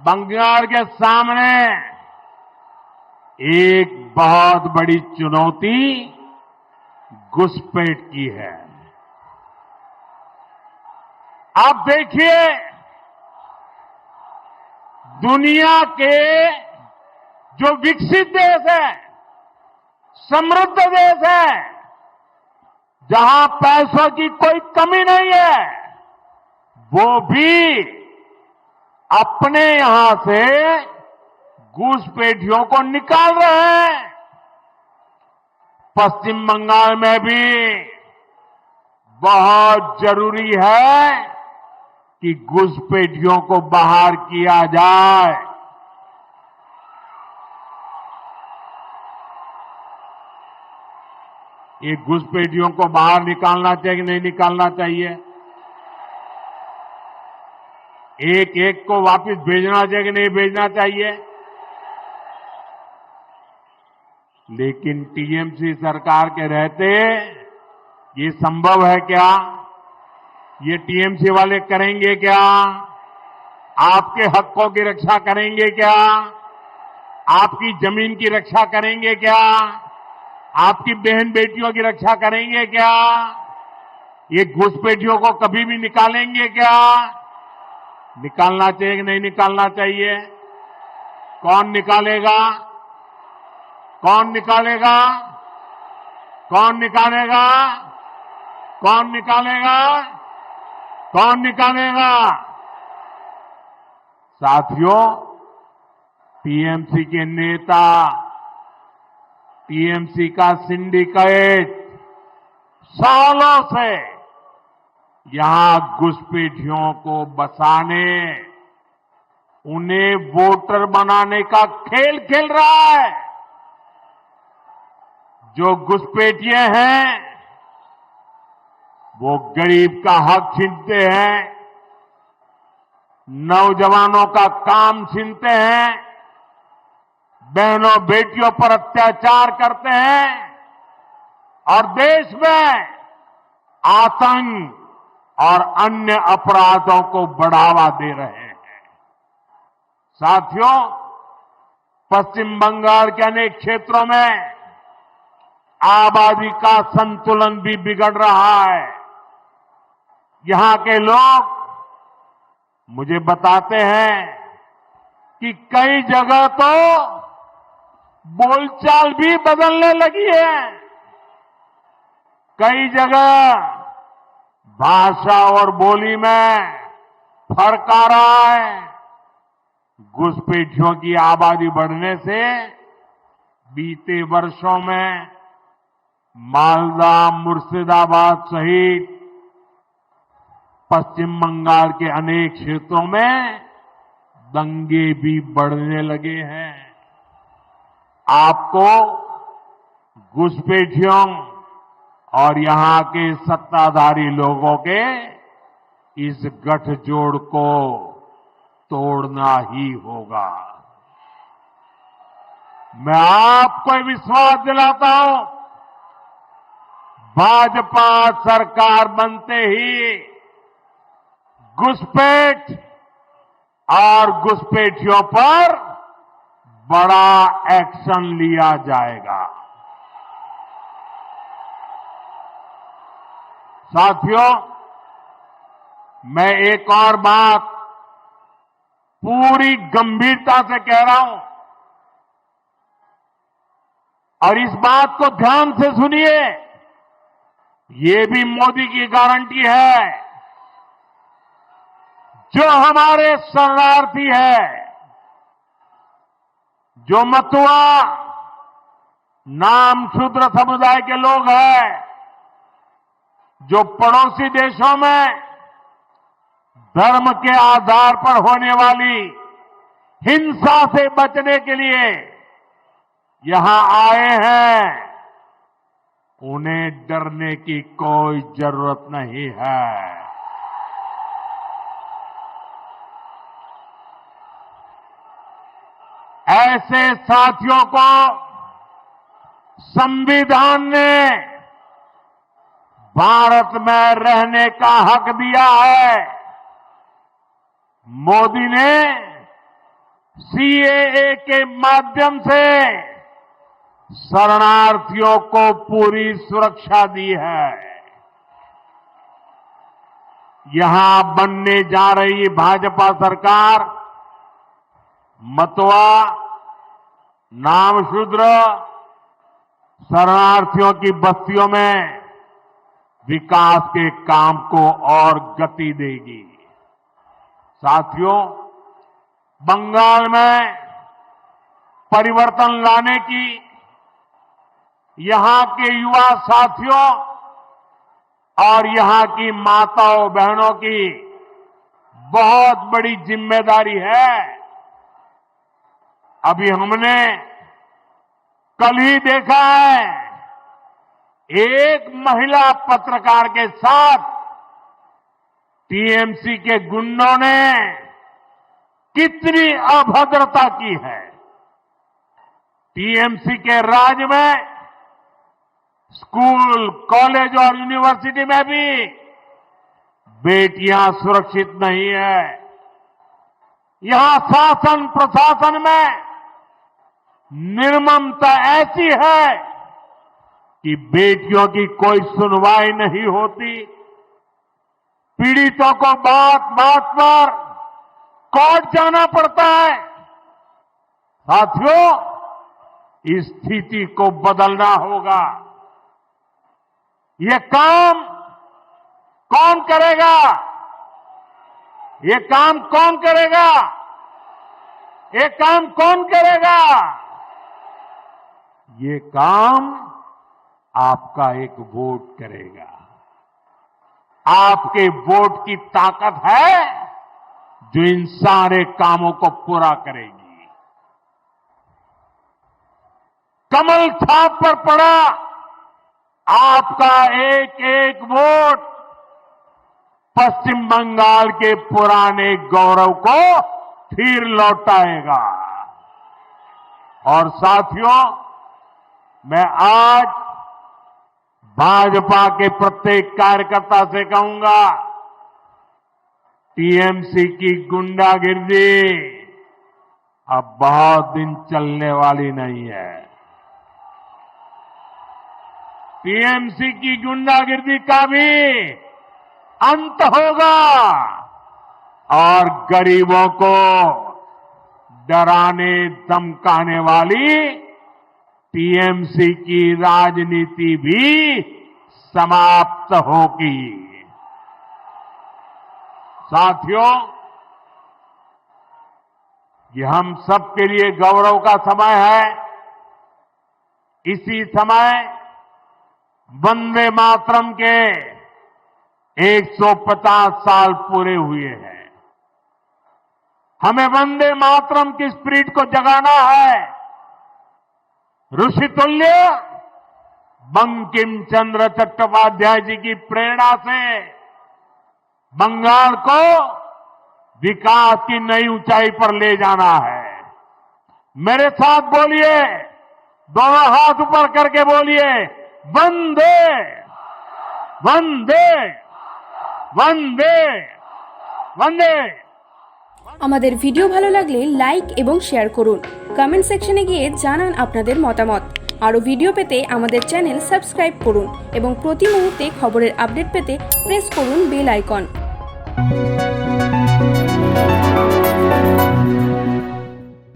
बंगाल के सामने एक बहुत बड़ी चुनौती घुसपैठ की है। आप देखिए, दुनिया के जो विकसित देश है, समृद्ध देश है, जहां पैसों की कोई कमी नहीं है, वो भी अपने यहां से घुसपैठियों को निकाल रहे हैं। पश्चिम बंगाल में भी बहुत जरूरी है कि घुसपैठियों को बाहर किया जाए। ये घुसपैठियों को बाहर निकालना चाहिए कि नहीं निकालना चाहिए? एक एक को वापस भेजना चाहिए कि नहीं भेजना चाहिए? लेकिन टीएमसी सरकार के रहते ये संभव है क्या? ये टीएमसी वाले करेंगे क्या? आपके हकों की रक्षा करेंगे क्या? आपकी जमीन की रक्षा करेंगे क्या? आपकी बहन बेटियों की रक्षा करेंगे क्या? ये घुसपैठियों को कभी भी निकालेंगे क्या? निकालना चाहिए कि नहीं निकालना चाहिए? कौन निकालेगा? कौन निकालेगा? कौन निकालेगा? कौन निकालेगा? कौन निकालेगा? साथियों, टीएमसी के नेता, टीएमसी का सिंडिकेट सालों से यहां घुसपैठियों को बसाने, उन्हें वोटर बनाने का खेल खेल रहा है। जो घुसपैठिए हैं वो गरीब का हक छीनते हैं, नौजवानों का काम छीनते हैं, बहनों बेटियों पर अत्याचार करते हैं और देश में आतंक और अन्य अपराधों को बढ़ावा दे रहे हैं। साथियों, पश्चिम बंगाल के अनेक क्षेत्रों में आबादी का संतुलन भी बिगड़ रहा है। यहां के लोग मुझे बताते हैं कि कई जगह तो बोलचाल भी बदलने लगी है। कई जगह भाषा और बोली में फर्क आ रहा है। घुसपैठियों की आबादी बढ़ने से बीते वर्षों में मालदा, मुर्शिदाबाद सहित पश्चिम बंगाल के अनेक क्षेत्रों में दंगे भी बढ़ने लगे हैं। आपको घुसपैठियों और यहां के सत्ताधारी लोगों के इस गठजोड़ को तोड़ना ही होगा। मैं आपको विश्वास दिलाता हूं, भाजपा सरकार बनते ही घुसपैठ और घुसपैठियों पर बड़ा एक्शन लिया जाएगा। साथियों, मैं एक और बात पूरी गंभीरता से कह रहा हूं और इस बात को ध्यान से सुनिए। ये भी मोदी की गारंटी है। जो हमारे शरणार्थी है, जो मतुआ नाम शूद्र समुदाय के लोग हैं, जो पड़ोसी देशों में धर्म के आधार पर होने वाली हिंसा से बचने के लिए यहां आए हैं, उन्हें डरने की कोई जरूरत नहीं है। ऐसे साथियों को संविधान ने भारत में रहने का हक दिया है। मोदी ने सीएए के माध्यम से शरणार्थियों को पूरी सुरक्षा दी है। यहां बनने जा रही भाजपा सरकार मतवा, नामशूद्र, शरणार्थियों की बस्तियों में विकास के काम को और गति देगी। साथियों, बंगाल में परिवर्तन लाने की यहां के युवा साथियों और यहां की माताओं बहनों की बहुत बड़ी जिम्मेदारी है। अभी हमने कल ही देखा है, एक महिला पत्रकार के साथ टीएमसी के गुंडों ने कितनी अभद्रता की है। टीएमसी के राज में स्कूल, कॉलेज और यूनिवर्सिटी में भी बेटियां सुरक्षित नहीं है। यहां शासन प्रशासन में निर्ममता ऐसी है कि बेटियों की कोई सुनवाई नहीं होती। पीड़ितों को बात बात पर कोर्ट जाना पड़ता है। साथियों, इस स्थिति को बदलना होगा। ये काम कौन करेगा? ये काम कौन करेगा? ये काम कौन करेगा? ये काम आपका एक वोट करेगा। आपके वोट की ताकत है जो इन सारे कामों को पूरा करेगी। कमल छाप पर पड़ा आपका एक एक वोट पश्चिम बंगाल के पुराने गौरव को फिर लौटाएगा। और साथियों, मैं आज भाजपा के प्रत्येक कार्यकर्ता से कहूंगा, टीएमसी की गुंडागिर्दी अब बहुत दिन चलने वाली नहीं है। टीएमसी की गुंडागिर्दी का भी अंत होगा और गरीबों को डराने धमकाने वाली टीएमसी की राजनीति भी समाप्त होगी। साथियों, ये हम सबके लिए गौरव का समय है। इसी समय वंदे मातरम के 150 साल पूरे हुए हैं। हमें वंदे मातरम की स्पिरिट को जगाना है। ऋषितुल्य बंकिम चंद्र चट्टोपाध्याय जी की प्रेरणा से बंगाल को विकास की नई ऊंचाई पर ले जाना है। मेरे साथ बोलिए, दोनों हाथ ऊपर करके बोलिए, वंदे वंदे वंदे वंदे। আমাদের ভিডিও ভালো লাগলে লাইক এবং শেয়ার করুন। কমেন্ট সেকশনে গিয়ে জানান আপনাদের মতামত। আরও ভিডিও পেতে আমাদের চ্যানেল সাবস্ক্রাইব করুন এবং প্রতি মুহূর্তে খবরের আপডেট পেতে প্রেস করুন বেল আইকন।